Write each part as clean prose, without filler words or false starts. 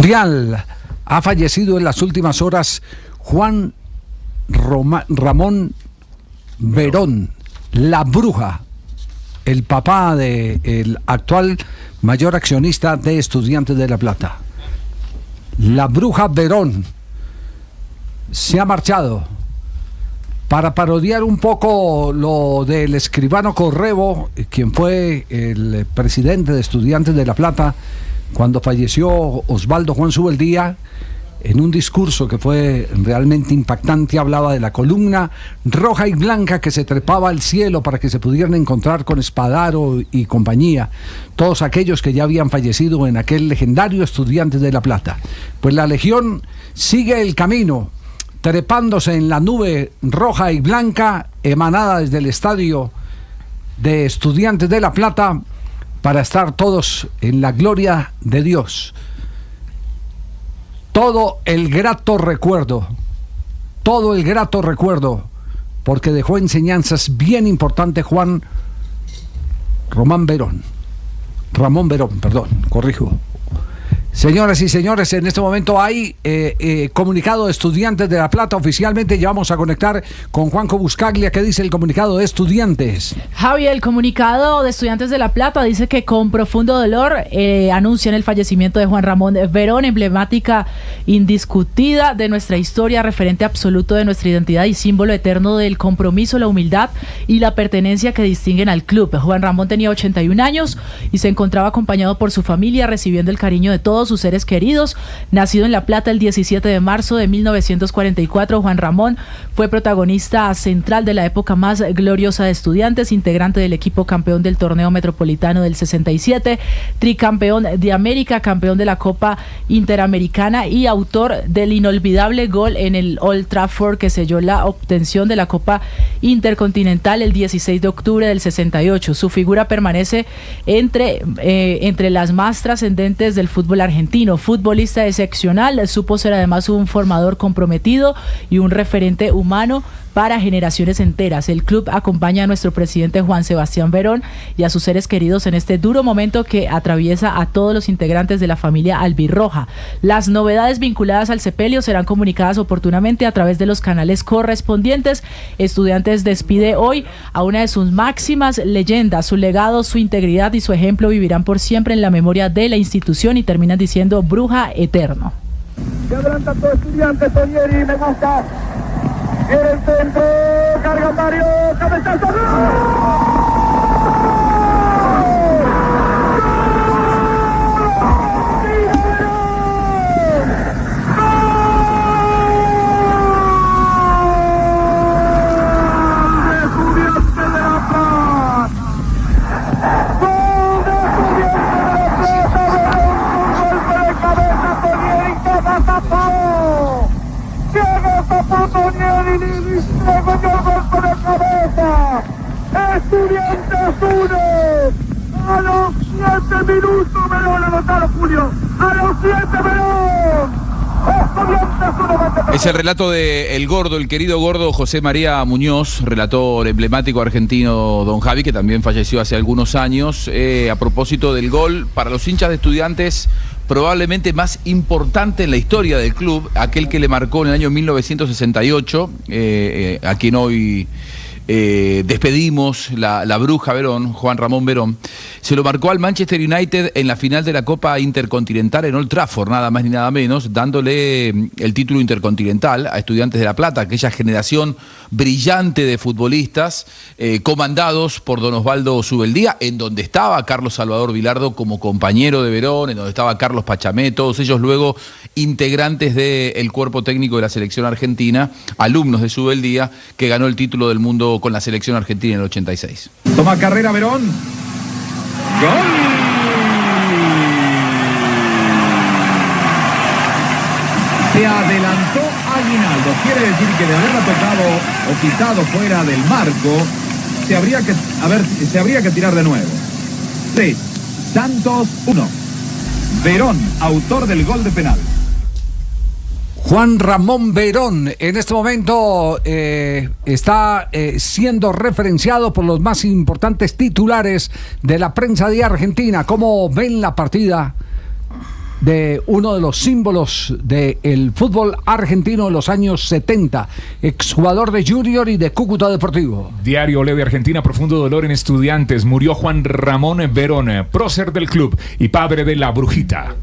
Mundial. Ha fallecido en las últimas horas Juan Ramón Verón, la Bruja, el papá del actual mayor accionista de Estudiantes de La Plata. La Bruja Verón se ha marchado para parodiar un poco lo del escribano Correbo, quien fue el presidente de Estudiantes de La Plata cuando falleció Osvaldo Juan Subeldía. En un discurso que fue realmente impactante, hablaba de la columna roja y blanca que se trepaba al cielo para que se pudieran encontrar con Espadaro y compañía, todos aquellos que ya habían fallecido en aquel legendario Estudiantes de La Plata. Pues la Legión sigue el camino, trepándose en la nube roja y blanca emanada desde el estadio de Estudiantes de La Plata para estar todos en la gloria de Dios. Todo el grato recuerdo, porque dejó enseñanzas bien importantes Ramón Verón, corrijo. Señoras y señores, en este momento hay comunicado de Estudiantes de La Plata. Oficialmente ya vamos a conectar con Juanjo Buscaglia. ¿Qué dice el comunicado de Estudiantes? Javi, el comunicado de Estudiantes de La Plata dice que con profundo dolor anuncian el fallecimiento de Juan Ramón Verón, emblemática indiscutida de nuestra historia, referente absoluto de nuestra identidad y símbolo eterno del compromiso, la humildad y la pertenencia que distinguen al club. Juan Ramón tenía 81 años y se encontraba acompañado por su familia, recibiendo el cariño de todos sus seres queridos. Nacido en La Plata el 17 de marzo de 1944, Juan Ramón fue protagonista central de la época más gloriosa de Estudiantes, integrante del equipo campeón del torneo metropolitano del 67, tricampeón de América, campeón de la Copa Interamericana y autor del inolvidable gol en el Old Trafford que selló la obtención de la Copa Intercontinental el 16 de octubre del 68. Su figura permanece entre las más trascendentes del fútbol argentino. Futbolista excepcional, supo ser además un formador comprometido y un referente humano para generaciones enteras. El club acompaña a nuestro presidente Juan Sebastián Verón y a sus seres queridos en este duro momento que atraviesa a todos los integrantes de la familia albirroja. Las novedades vinculadas al sepelio serán comunicadas oportunamente a través de los canales correspondientes. Estudiantes despide hoy a una de sus máximas leyendas. Su legado, su integridad y su ejemplo vivirán por siempre en la memoria de la institución y terminan diciendo Bruja eterno. Se adelanta todo Estudiantes, Tonieri, me gusta. En el centro, carga Mario, cabezazo, ¡gol! Estudiantes 1, a los 7 minutos Verón anotaron, Julio, a los 7 Verón. Estudiantes 1. Es el relato de el gordo, el querido gordo José María Muñoz, relator emblemático argentino, don Javi, que también falleció hace algunos años, a propósito del gol para los hinchas de Estudiantes probablemente más importante en la historia del club, aquel que le marcó en el año 1968, a quien hoy despedimos, la Bruja Verón, Juan Ramón Verón. Se lo marcó al Manchester United en la final de la Copa Intercontinental en Old Trafford, nada más ni nada menos, dándole el título intercontinental a Estudiantes de La Plata, aquella generación brillante de futbolistas comandados por don Osvaldo Subeldía, en donde estaba Carlos Salvador Vilardo como compañero de Verón, en donde estaba Carlos Pachamé, todos ellos luego integrantes del cuerpo técnico de la selección argentina, alumnos de Subeldía, que ganó el título del mundo con la selección argentina en el 86. Toma carrera Verón. ¡Gol! Se adelantó Aguinaldo. Quiere decir que de haberla tocado o quitado fuera del marco, se habría que tirar de nuevo. 3, Santos 1. Verón, autor del gol de penal. Juan Ramón Verón en este momento está siendo referenciado por los más importantes titulares de la prensa de Argentina. ¿Cómo ven la partida de uno de los símbolos del fútbol argentino de los años 70, exjugador de Junior y de Cúcuta Deportivo. Diario Olé de Argentina, profundo dolor en Estudiantes. Murió Juan Ramón Verón, prócer del club y padre de la Brujita.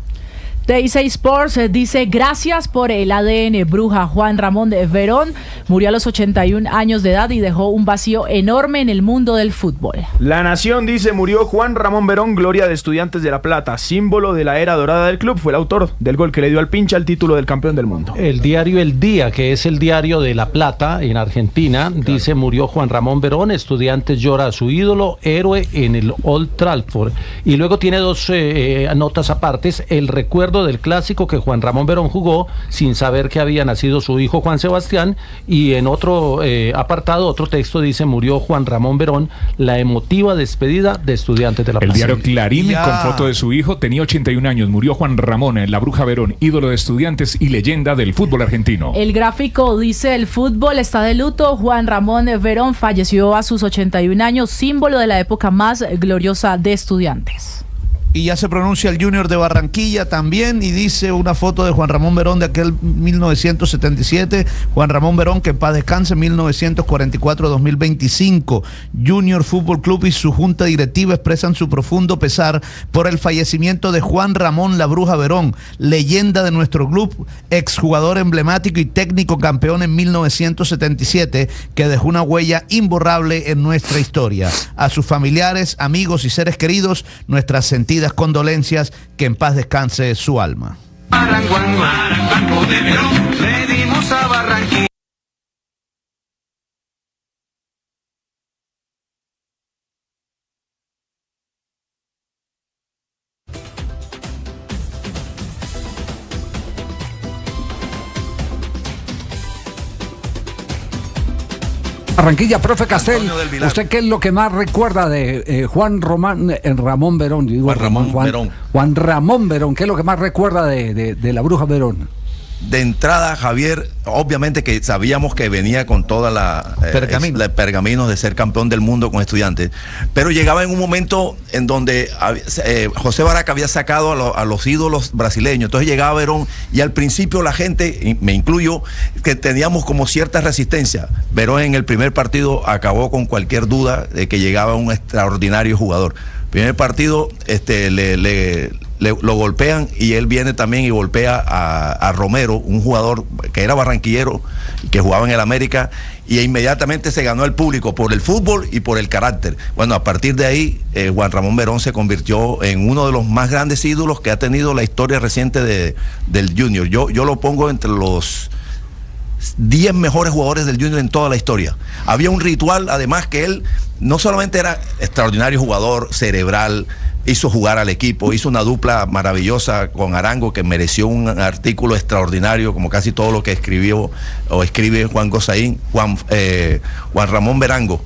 TIC Sports dice: gracias por el ADN Bruja. Juan Ramón Verón murió a los 81 años de edad y dejó un vacío enorme en el mundo del fútbol. La Nación dice: murió Juan Ramón Verón, gloria de Estudiantes de La Plata, símbolo de la era dorada del club. Fue el autor del gol que le dio al Pincha el título del campeón del mundo. El diario El Día, que es el diario de La Plata en Argentina, dice: murió Juan Ramón Verón, Estudiantes llora a su ídolo, héroe en el Old Trafford. Y luego tiene dos notas apartes: el recuerdo del clásico que Juan Ramón Verón jugó sin saber que había nacido su hijo Juan Sebastián, y en otro apartado, otro texto dice: murió Juan Ramón Verón, la emotiva despedida de Estudiantes de La Plata. El diario Clarín, con foto de su hijo, tenía 81 años, murió Juan Ramón, la Bruja Verón, ídolo de Estudiantes y leyenda del fútbol argentino. El gráfico dice: el fútbol está de luto. Juan Ramón Verón falleció a sus 81 años, símbolo de la época más gloriosa de Estudiantes. Y ya se pronuncia el Junior de Barranquilla también, y dice una foto de Juan Ramón Verón de aquel 1977, Juan Ramón Verón, que en paz descanse, 1944-2025. Junior Fútbol Club y su junta directiva expresan su profundo pesar por el fallecimiento de Juan Ramón La Bruja Verón, leyenda de nuestro club, exjugador emblemático y técnico campeón en 1977, que dejó una huella imborrable en nuestra historia. A sus familiares, amigos y seres queridos, nuestras sentidas condolencias, que en paz descanse su alma. Barranquilla, profe Castel, ¿usted qué es lo que más recuerda de Juan Ramón Verón? Digo, Juan Ramón Verón, ¿qué es lo que más recuerda de la Bruja Verón? De entrada, Javier, obviamente que sabíamos que venía con toda la pergaminos de ser campeón del mundo con Estudiantes, pero llegaba en un momento en donde José Baraca había sacado a los ídolos brasileños. Entonces llegaba Verón y al principio la gente, y me incluyo, que teníamos como cierta resistencia. Verón en el primer partido acabó con cualquier duda de que llegaba un extraordinario jugador. Primer partido lo golpean y él viene también y golpea a Romero, un jugador que era barranquillero, que jugaba en el América, y inmediatamente se ganó el público por el fútbol y por el carácter. Bueno, a partir de ahí, Juan Ramón Verón se convirtió en uno de los más grandes ídolos que ha tenido la historia reciente del Junior. Yo lo pongo entre los 10 mejores jugadores del Junior en toda la historia. Había un ritual, además, que él no solamente era extraordinario jugador, cerebral, hizo jugar al equipo, hizo una dupla maravillosa con Arango que mereció un artículo extraordinario, como casi todo lo que escribió o escribe Juan Gozaín, Juan Ramón Verango,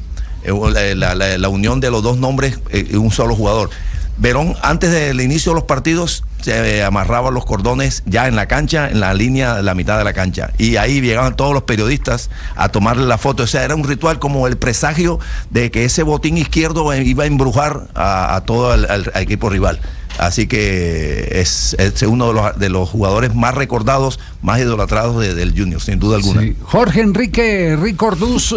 la unión de los dos nombres en un solo jugador. Verón, antes del inicio de los partidos, se amarraban los cordones ya en la cancha, en la línea, la mitad de la cancha. Y ahí llegaban todos los periodistas a tomarle la foto. O sea, era un ritual como el presagio de que ese botín izquierdo iba a embrujar a todo el equipo rival. Así que es uno de los jugadores más recordados, más idolatrados del Junior, sin duda alguna. Sí. Jorge Enrique Ricordús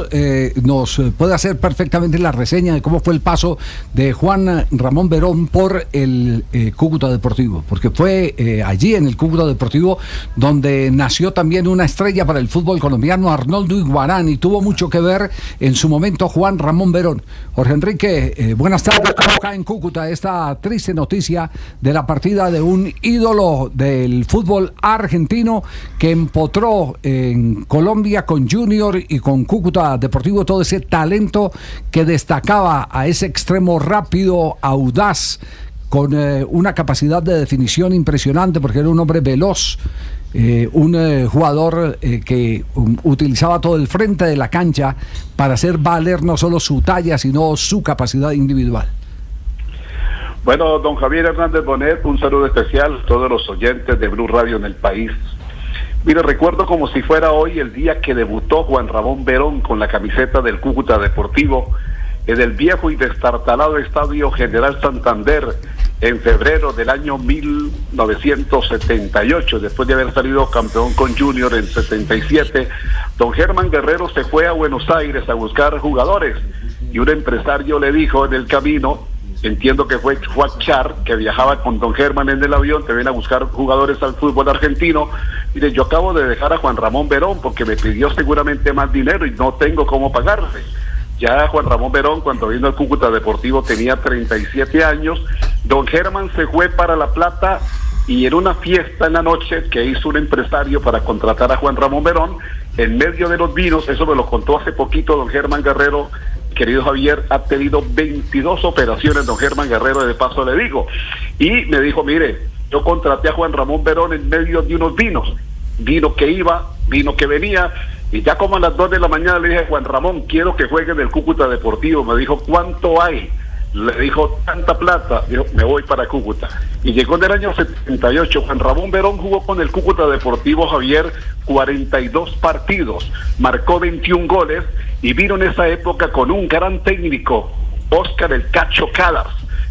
nos puede hacer perfectamente la reseña de cómo fue el paso de Juan Ramón Verón por el Cúcuta Deportivo, porque fue allí en el Cúcuta Deportivo donde nació también una estrella para el fútbol colombiano, Arnoldo Iguarán, y tuvo mucho que ver en su momento Juan Ramón Verón. Jorge Enrique, buenas tardes. Acá en Cúcuta esta triste noticia de la partida de un ídolo del fútbol argentino que empotró en Colombia con Junior y con Cúcuta Deportivo todo ese talento que destacaba a ese extremo rápido, audaz, con una capacidad de definición impresionante, porque era un hombre veloz, un jugador que utilizaba todo el frente de la cancha para hacer valer no solo su talla, sino su capacidad individual. Bueno, don Javier Hernández Bonet, un saludo especial a todos los oyentes de Blue Radio en el país. Mire, recuerdo como si fuera hoy el día que debutó Juan Ramón Verón con la camiseta del Cúcuta Deportivo en el viejo y destartalado Estadio General Santander, en febrero del año 1978, después de haber salido campeón con Junior en 77, don Germán Guerrero se fue a Buenos Aires a buscar jugadores y un empresario le dijo en el camino, entiendo que fue Juan Char, que viajaba con don Germán en el avión, te ven a buscar jugadores al fútbol argentino. Mire, yo acabo de dejar a Juan Ramón Verón porque me pidió seguramente más dinero y no tengo cómo pagarle. Ya Juan Ramón Verón, cuando vino al Cúcuta Deportivo, tenía 37 años. Don Germán se fue para La Plata y en una fiesta en la noche que hizo un empresario para contratar a Juan Ramón Verón, en medio de los vinos, eso me lo contó hace poquito don Germán Guerrero, querido Javier, ha tenido 22 operaciones don Germán Guerrero, de paso le digo, y me dijo, mire, yo contraté a Juan Ramón Verón en medio de unos vinos, vino que iba, vino que venía, y ya como a las 2 de la mañana le dije, Juan Ramón, quiero que juegue en el Cúcuta Deportivo. Me dijo, ¿cuánto hay? Le dijo, tanta plata. Dijo, me voy para Cúcuta. Y llegó en el año 78. Juan Ramón Verón jugó con el Cúcuta Deportivo, Javier, 42 partidos, marcó 21 goles y vino en esa época con un gran técnico, Óscar el Cacho Calas,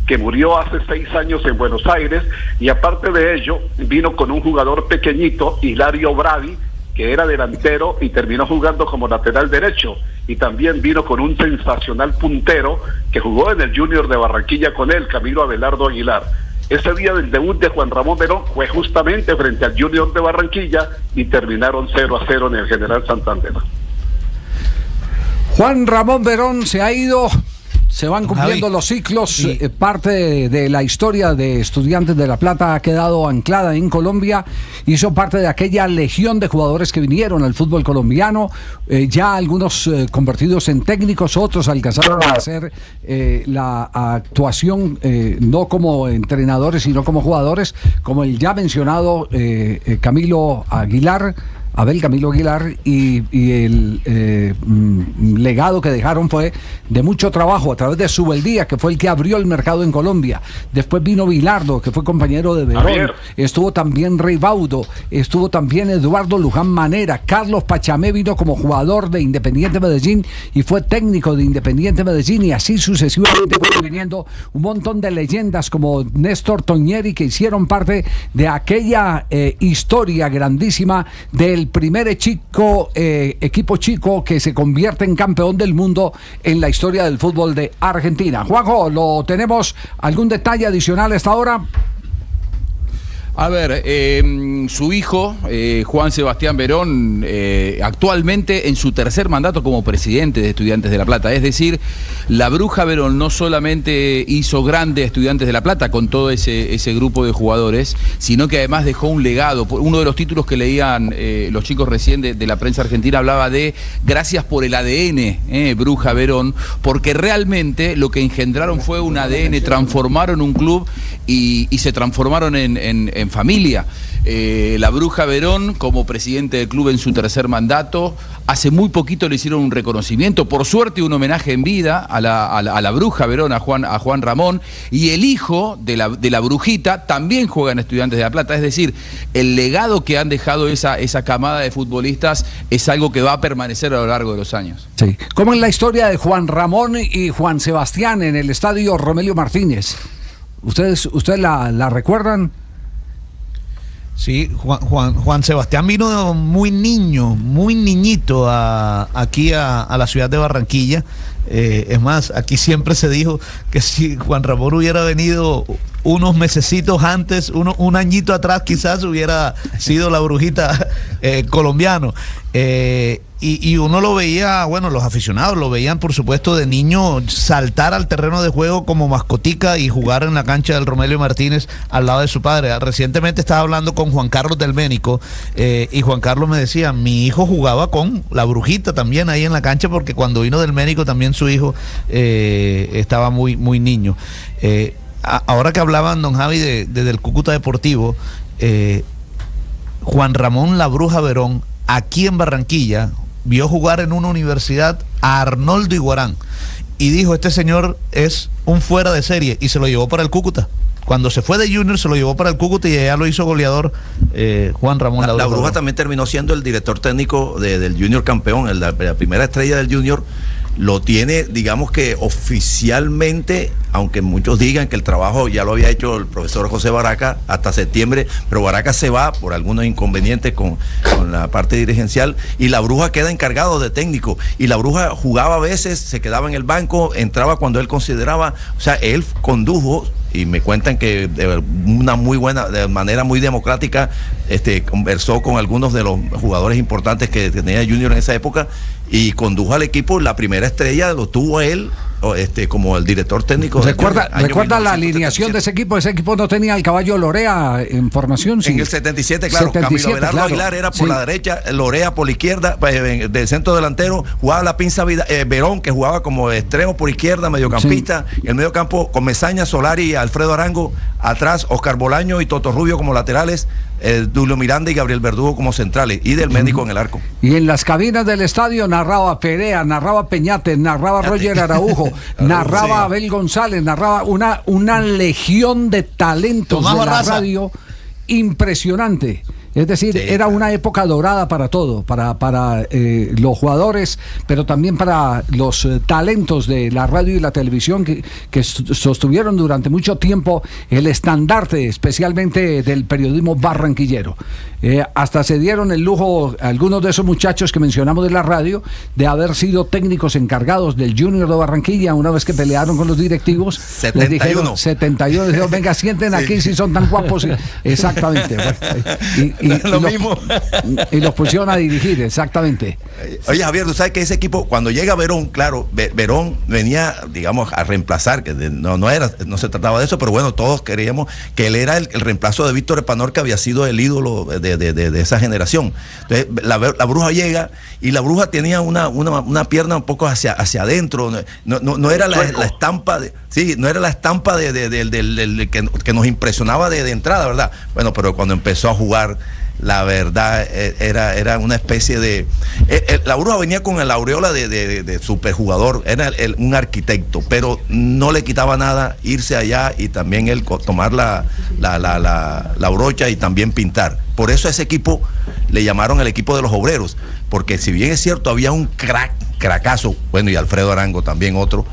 que murió hace 6 años en Buenos Aires, y aparte de ello, vino con un jugador pequeñito, Hilario Bradi, que era delantero y terminó jugando como lateral derecho, y también vino con un sensacional puntero que jugó en el Junior de Barranquilla con él, Camilo Abelardo Aguilar. Ese día del debut de Juan Ramón Verón fue justamente frente al Junior de Barranquilla y terminaron 0-0 en el General Santander. Juan Ramón Verón se ha ido. Se van cumpliendo Javi, los ciclos, sí. Parte de la historia de Estudiantes de La Plata ha quedado anclada en Colombia, hizo parte de aquella legión de jugadores que vinieron al fútbol colombiano, ya algunos convertidos en técnicos, otros alcanzaron a hacer la actuación no como entrenadores sino como jugadores, como el ya mencionado Camilo Aguilar, Abel Camilo Aguilar, y el legado que dejaron fue de mucho trabajo a través de Subeldía, que fue el que abrió el mercado en Colombia. Después vino Vilardo, que fue compañero de Verón. Estuvo también Rey Baudo, estuvo también Eduardo Luján Manera. Carlos Pachamé vino como jugador de Independiente Medellín y fue técnico de Independiente Medellín, y así sucesivamente fueron viniendo un montón de leyendas como Néstor Toñeri, que hicieron parte de aquella historia grandísima del primer equipo chico que se convierte en campeón del mundo en la historia del fútbol de Argentina. Juanjo, ¿lo tenemos algún detalle adicional a esta hora? A ver, su hijo, Juan Sebastián Verón, actualmente en su tercer mandato como presidente de Estudiantes de La Plata. Es decir, la Bruja Verón no solamente hizo grande a Estudiantes de La Plata con todo ese grupo de jugadores, sino que además dejó un legado. Uno de los títulos que leían los chicos recién de la prensa argentina hablaba de gracias por el ADN, Bruja Verón, porque realmente lo que engendraron fue un ADN, transformaron un club y se transformaron en familia. La Bruja Verón, como presidente del club en su tercer mandato, hace muy poquito le hicieron un reconocimiento, por suerte un homenaje en vida a la Bruja Verón, a Juan Ramón, y el hijo de la Brujita también juega en Estudiantes de La Plata. Es decir, el legado que han dejado esa camada de futbolistas es algo que va a permanecer a lo largo de los años. Sí. ¿Cómo es la historia de Juan Ramón y Juan Sebastián en el estadio Romelio Martínez? ¿Ustedes la recuerdan? Sí, Juan Sebastián vino muy niñito aquí a la ciudad de Barranquilla. Es más, aquí siempre se dijo que si Juan Ramón hubiera venido unos mesecitos antes, un añito atrás, quizás hubiera sido la Brujita colombiano. Y uno lo veía, bueno, los aficionados lo veían, por supuesto, de niño saltar al terreno de juego como mascotica y jugar en la cancha del Romelio Martínez al lado de su padre. Recientemente estaba hablando con Juan Carlos del Ménico y Juan Carlos me decía, mi hijo jugaba con la Brujita también ahí en la cancha, porque cuando vino del Ménico también su hijo estaba muy niño. Ahora que hablaban, don Javi, del Cúcuta Deportivo, Juan Ramón La Bruja Verón, aquí en Barranquilla, vio jugar en una universidad a Arnoldo Iguarán y dijo, este señor es un fuera de serie, y se lo llevó para el Cúcuta. Cuando se fue de Junior se lo llevó para el Cúcuta y allá lo hizo goleador Juan Ramón La Bruja también terminó siendo el director técnico del Junior campeón, la primera estrella del Junior. lo tiene, digamos que oficialmente, aunque muchos digan que el trabajo ya lo había hecho el profesor José Baraca hasta septiembre, pero Baraca se va por algunos inconvenientes con la parte dirigencial y la Bruja queda encargado de técnico, y la Bruja jugaba a veces, se quedaba en el banco, entraba cuando él consideraba, o sea, él condujo, y me cuentan que de manera muy democrática, conversó con algunos de los jugadores importantes que tenía Junior en esa época y condujo al equipo. La primera estrella lo tuvo él como el director técnico. ¿Recuerda la alineación de ese equipo? Ese equipo no tenía al caballo Lorea en formación. Sí. En el 77, claro. 77, Camilo Abelardo Aguilar era por la derecha, Lorea por la izquierda, del centro delantero jugaba la pinza Verón, que jugaba como extremo por izquierda, mediocampista, y el mediocampo con Mezaña, Solari y Alfredo Arango, atrás Oscar Bolaño y Toto Rubio como laterales, Dulio Miranda y Gabriel Verdugo como centrales, y del Médico en el arco. Y en las cabinas del estadio narraba Perea, narraba Peñate, narraba Roger Araujo, narraba Abel González, narraba una legión de talentos de la radio impresionante. Es decir, era una época dorada para todo, para los jugadores, pero también para los talentos de la radio y la televisión que sostuvieron durante mucho tiempo el estandarte, especialmente del periodismo barranquillero. Hasta se dieron el lujo, algunos de esos muchachos que mencionamos de la radio, de haber sido técnicos encargados del Junior de Barranquilla. Una vez que pelearon con los directivos, 71. les dijeron, 71, dijeron, venga, sienten aquí si son tan guapos. Exactamente. Y los pusieron a dirigir, exactamente. Oye, Javier, tú sabes que ese equipo, cuando llega Verón, claro, Verón venía, digamos, a reemplazar, que no se trataba de eso, pero bueno, todos creíamos que él era el reemplazo de Víctor Epanor, que había sido el ídolo de esa generación. Entonces, la Bruja llega, y la Bruja tenía una pierna un poco hacia adentro, no era la estampa no era la estampa que nos impresionaba de entrada, ¿verdad? Bueno, pero cuando empezó a jugar, la verdad era una especie de... la Bruja venía con el aureola de superjugador, era un arquitecto, pero no le quitaba nada irse allá y también él tomar la brocha y también pintar. Por eso a ese equipo le llamaron el equipo de los obreros, porque si bien es cierto, había un cracazo, bueno, y Alfredo Arango también otro,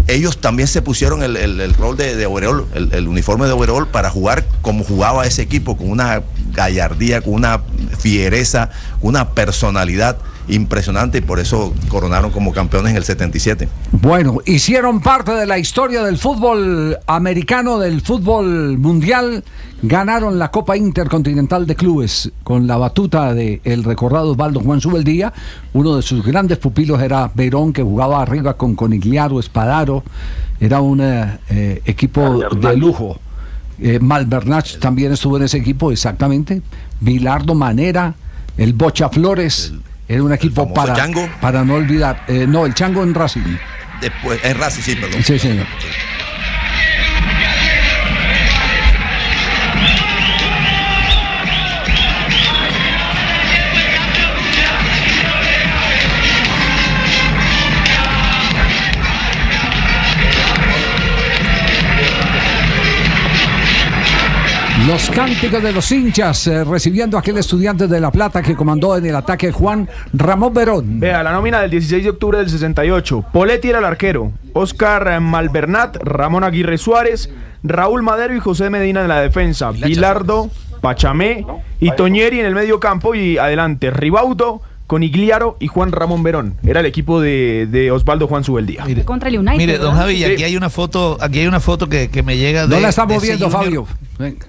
ellos también se pusieron el rol de overall, el uniforme de overall, para jugar como jugaba ese equipo, con una gallardía, con una fiereza, una personalidad impresionante, y por eso coronaron como campeones en el 77. Bueno, hicieron parte de la historia del fútbol americano, del fútbol mundial, ganaron la Copa Intercontinental de Clubes con la batuta del recordado Osvaldo Juan Subeldía. Uno de sus grandes pupilos era Verón, que jugaba arriba con Conigliaro, Espadaro, era un equipo de lujo. Malvernach también estuvo en ese equipo, exactamente. Bilardo, Manera, el Bocha Flores. Era un equipo para no olvidar. No, el Chango en Racing. Después, en Racing, sí, perdón. Sí, señor. Los cánticos de los hinchas recibiendo a aquel Estudiantes de La Plata que comandó en el ataque Juan Ramón Verón. Vea, la nómina del 16 de octubre del 68. Poletti era el arquero, Oscar Malvernat, Ramón Aguirre Suárez, Raúl Madero y José Medina en la defensa, Bilardo, Pachamé y Toñeri en el medio campo, y adelante Ribaudo, Conigliaro y Juan Ramón Verón. Era el equipo de Osvaldo Juan Subeldía. Mire, don Javi, aquí hay una foto que me llega de... No la estamos viendo, Fabio.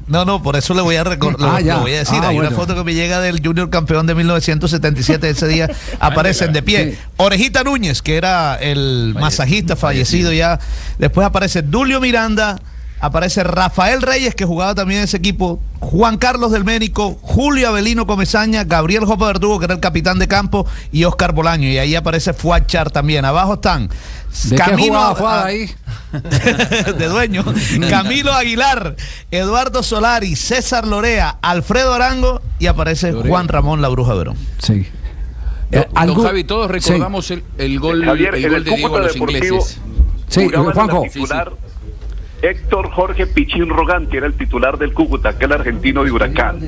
No, por eso le voy a recordar, lo voy a decir. Hay una foto que me llega del Junior campeón de 1977. Ese día aparecen de pie Sí. Orejita Núñez, que era el masajista fallecido ya. Después aparece Dulio Miranda, aparece Rafael Reyes, que jugaba también en ese equipo, Juan Carlos del Ménico, Julio Avelino Comesaña, Gabriel Jopa Verdugo, que era el capitán de campo, y Oscar Bolaño. Y ahí aparece Fuad Char también. Abajo están ¿De qué jugaba Fuad ahí? de dueño, Camilo Aguilar, Eduardo Solari, César Lorea, Alfredo Arango, y aparece Juan Ramón La Bruja Verón. Sí. Don Javi, todos recordamos el gol, Javier, el gol de Diego a los ingleses. Sí, Juanjo. Titular, Héctor Jorge Pichín Roganti era el titular del Cúcuta, aquel argentino de Huracán.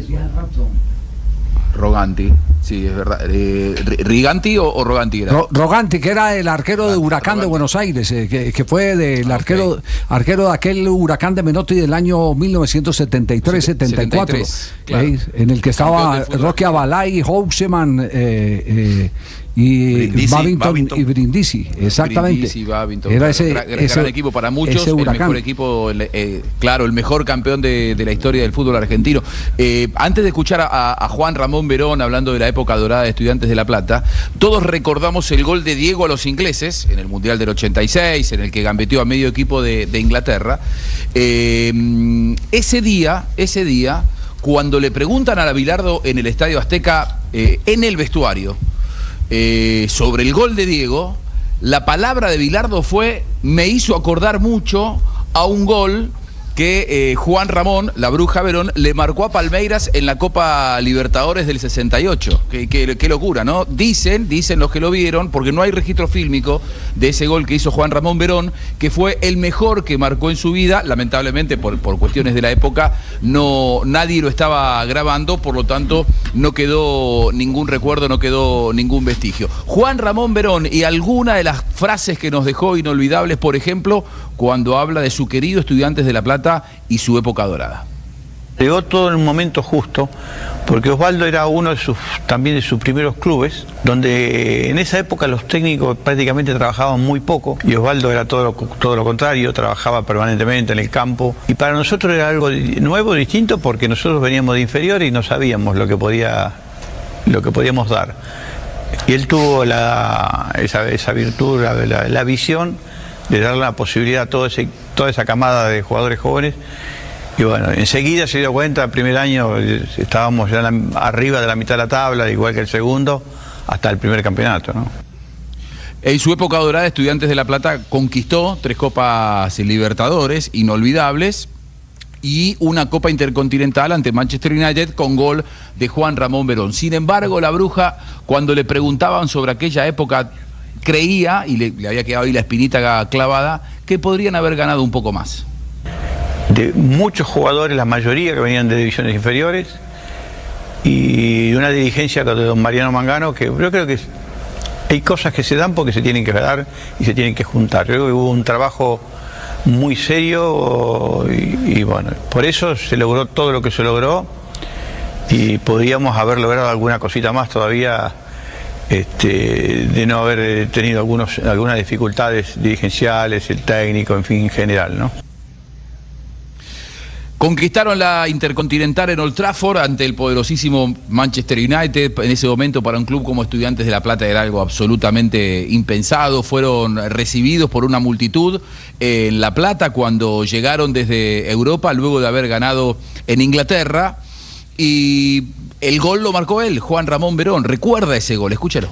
Roganti, sí, es verdad. ¿Riganti o Roganti era? Roganti, que era el arquero de Huracán Roganti de Buenos Aires, que fue del arquero de aquel Huracán de Menotti del año 1973-74, claro, en el que estaba Roque Abalay, Houseman y Babington y Brindisi, exactamente. Brindisi, Babington, era gran equipo para muchos, el mejor equipo, claro, el mejor campeón de la historia del fútbol argentino. Antes de escuchar a Juan Ramón Verón hablando de la época dorada de Estudiantes de La Plata, todos recordamos el gol de Diego a los ingleses en el Mundial del 86, en el que gambeteó a medio equipo de Inglaterra. Ese día, cuando le preguntan a Bilardo en el Estadio Azteca, en el vestuario, sobre el gol de Diego, la palabra de Bilardo fue: me hizo acordar mucho a un gol que Juan Ramón, la Bruja Verón, le marcó a Palmeiras en la Copa Libertadores del 68. Qué locura, ¿no? Dicen los que lo vieron, porque no hay registro fílmico de ese gol que hizo Juan Ramón Verón, que fue el mejor que marcó en su vida. Lamentablemente, por cuestiones de la época, nadie lo estaba grabando, por lo tanto, no quedó ningún recuerdo, no quedó ningún vestigio. Juan Ramón Verón, y alguna de las frases que nos dejó inolvidables, por ejemplo, cuando habla de su querido Estudiantes de La Plata y su época dorada. Llegó todo en un momento justo, porque Osvaldo era uno también de sus primeros clubes, donde en esa época los técnicos prácticamente trabajaban muy poco, y Osvaldo era todo lo contrario, trabajaba permanentemente en el campo, y para nosotros era algo nuevo, distinto, porque nosotros veníamos de inferiores y no sabíamos lo que podíamos dar. Y él tuvo esa virtud, la visión de darle la posibilidad a toda esa camada de jugadores jóvenes. Y bueno, enseguida se dio cuenta, el primer año estábamos ya arriba de la mitad de la tabla, igual que el segundo, hasta el primer campeonato, ¿no? En su época dorada, Estudiantes de La Plata conquistó 3 Copas Libertadores inolvidables y una Copa Intercontinental ante Manchester United con gol de Juan Ramón Verón. Sin embargo, la Bruja, cuando le preguntaban sobre aquella época, creía, y le había quedado ahí la espinita clavada, que podrían haber ganado un poco más. De muchos jugadores, la mayoría que venían de divisiones inferiores, y una dirigencia de don Mariano Mangano, que yo creo que hay cosas que se dan porque se tienen que dar y se tienen que juntar. Yo creo que hubo un trabajo muy serio y bueno, por eso se logró todo lo que se logró, y podíamos haber logrado alguna cosita más todavía, de no haber tenido algunas dificultades dirigenciales, el técnico, en fin, en general, ¿no? Conquistaron la Intercontinental en Old Trafford ante el poderosísimo Manchester United. En ese momento, para un club como Estudiantes de La Plata era algo absolutamente impensado. Fueron recibidos por una multitud en La Plata cuando llegaron desde Europa, luego de haber ganado en Inglaterra. Y el gol lo marcó él, Juan Ramón Verón. Recuerda ese gol, escúchalo.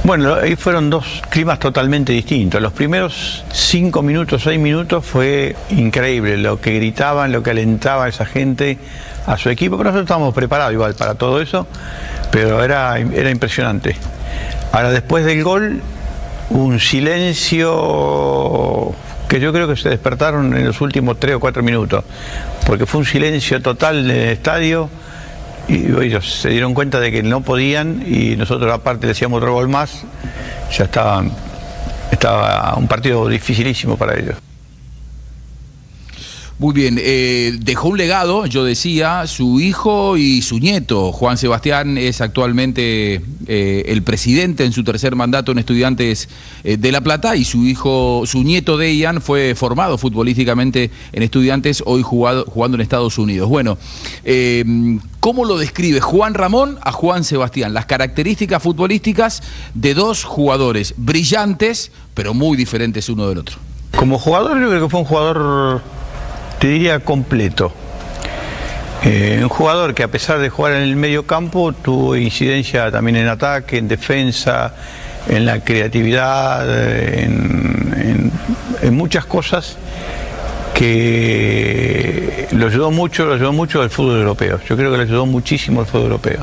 Bueno, ahí fueron dos climas totalmente distintos. Los primeros 5 minutos, 6 minutos fue increíble lo que gritaban, lo que alentaba a esa gente, a su equipo. Pero nosotros estábamos preparados igual para todo eso, pero era impresionante. Ahora, después del gol, un silencio que yo creo que se despertaron en los últimos 3 o 4 minutos, porque fue un silencio total en el estadio. Y ellos se dieron cuenta de que no podían, y nosotros aparte le hacíamos otro gol más. Ya estaba un partido dificilísimo para ellos. Muy bien, dejó un legado, yo decía, su hijo y su nieto. Juan Sebastián es actualmente el presidente en su 3er mandato en Estudiantes de La Plata, y su nieto Dejan fue formado futbolísticamente en Estudiantes, hoy jugando en Estados Unidos. Bueno, ¿cómo lo describe Juan Ramón a Juan Sebastián? Las características futbolísticas de dos jugadores brillantes, pero muy diferentes uno del otro. Como jugador, yo creo que fue un jugador, te diría, completo. Un jugador que, a pesar de jugar en el medio campo, tuvo incidencia también en ataque, en defensa, en la creatividad, en muchas cosas que lo ayudó mucho al fútbol europeo. Yo creo que le ayudó muchísimo al fútbol europeo.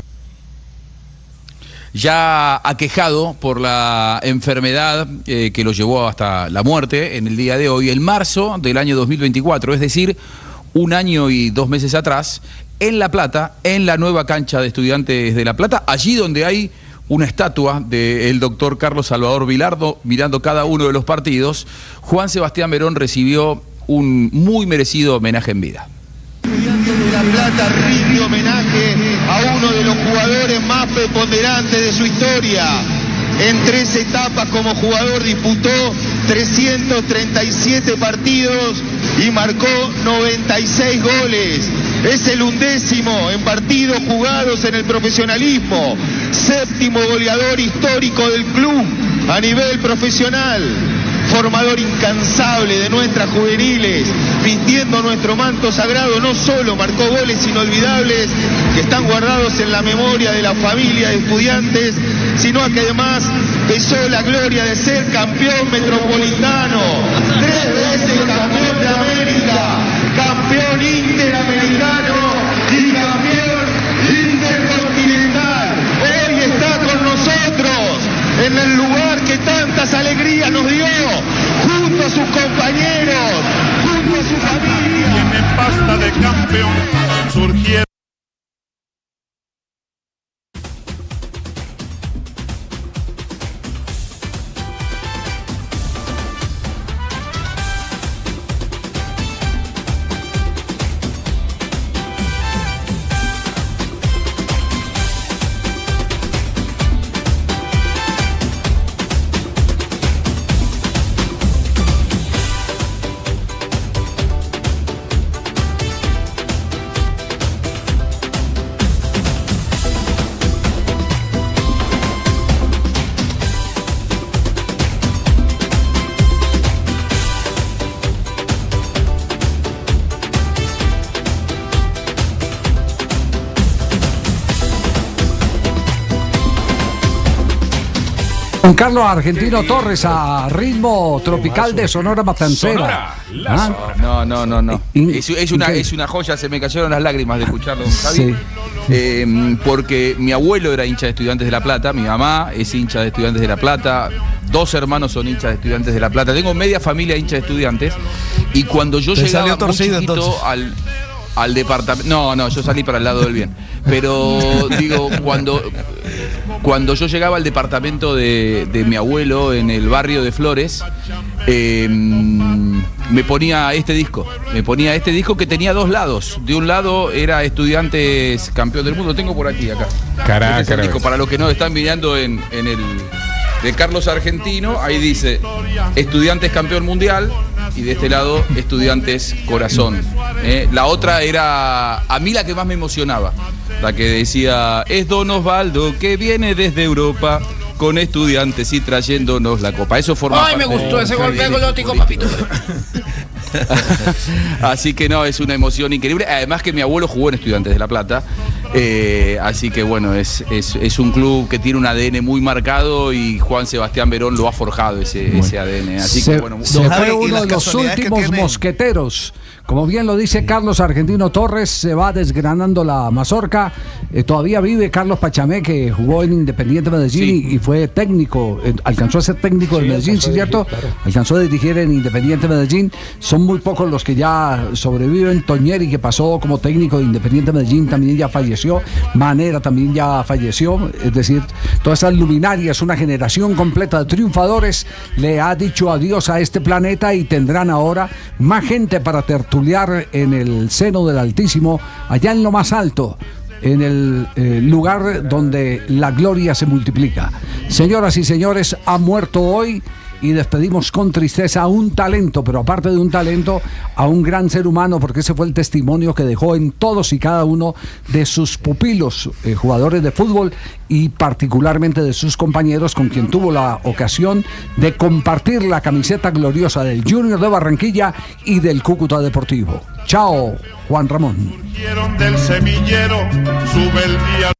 Ya aquejado por la enfermedad que lo llevó hasta la muerte en el día de hoy, en marzo del año 2024, es decir, 1 año y 2 meses atrás, en La Plata, en la nueva cancha de Estudiantes de La Plata, allí donde hay una estatua del doctor Carlos Salvador Vilardo mirando cada uno de los partidos. Juan Sebastián Verón recibió un muy merecido homenaje en vida. Estudiantes de La Plata rinde homenaje a uno de los jugadores más preponderantes de su historia. En 3 etapas como jugador disputó 337 partidos y marcó 96 goles. Es el 11º en partidos jugados en el profesionalismo, 7º goleador histórico del club a nivel profesional, formador incansable de nuestras juveniles, vistiendo nuestro manto sagrado. No solo marcó goles inolvidables que están guardados en la memoria de la familia de Estudiantes, sino que además besó la gloria de ser campeón metropolitano, 3 veces campeón de América, campeón interamericano y campeón intercontinental. Hoy está con nosotros en el lugar que tantas alegrías nos dio, junto a sus compañeros, junto a su familia. Tiene pasta de campeón, surgieron. Don Carlos Argentino Torres a ritmo tropical de Sonora Matancera. No. Es una joya, se me cayeron las lágrimas de escucharlo, don Javi. Sí. Porque mi abuelo era hincha de Estudiantes de La Plata, mi mamá es hincha de Estudiantes de La Plata, 2 hermanos son hinchas de Estudiantes de La Plata, tengo media familia hincha de Estudiantes, y cuando yo llegaba muy chiquito al departamento. No, yo salí para el lado del bien. Pero digo, cuando yo llegaba al departamento de mi abuelo en el barrio de Flores, me ponía este disco. Que tenía 2 lados. De un lado era Estudiantes campeón del mundo. Lo tengo por aquí, acá. Este es el disco, para los que no están mirando en el de Carlos Argentino, ahí dice Estudiantes campeón mundial, y de este lado Estudiantes corazón. La otra era a mí la que más me emocionaba, la que decía: es Don Osvaldo que viene desde Europa con Estudiantes y trayéndonos la copa. Eso forma Ay, me gustó ese golpe golótico, papito. Así que no, es una emoción increíble. Además que mi abuelo jugó en Estudiantes de La Plata. Así que bueno, es un club que tiene un ADN muy marcado, y Juan Sebastián Verón lo ha forjado ese ADN. Así que bueno, se fue uno de los últimos mosqueteros. Como bien lo dice Carlos Argentino Torres, se va desgranando la mazorca. Todavía vive Carlos Pachamé, que jugó en Independiente Medellín y fue técnico, alcanzó a ser técnico de Medellín, ¿sí, cierto? Alcanzó a dirigir en Independiente Medellín. Son muy pocos los que ya sobreviven. Toñeri, que pasó como técnico de Independiente Medellín, también ya falleció. Manera también ya falleció. Es decir, todas esas luminarias, una generación completa de triunfadores, le ha dicho adiós a este planeta, y tendrán ahora más gente para tertuliar en el seno del Altísimo, allá en lo más alto, en el lugar donde la gloria se multiplica. Señoras y señores, ha muerto hoy, y despedimos con tristeza a un talento, pero aparte de un talento, a un gran ser humano, porque ese fue el testimonio que dejó en todos y cada uno de sus pupilos, jugadores de fútbol, y particularmente de sus compañeros, con quien tuvo la ocasión de compartir la camiseta gloriosa del Junior de Barranquilla y del Cúcuta Deportivo. Chao, Juan Ramón. Del semillero sube el día.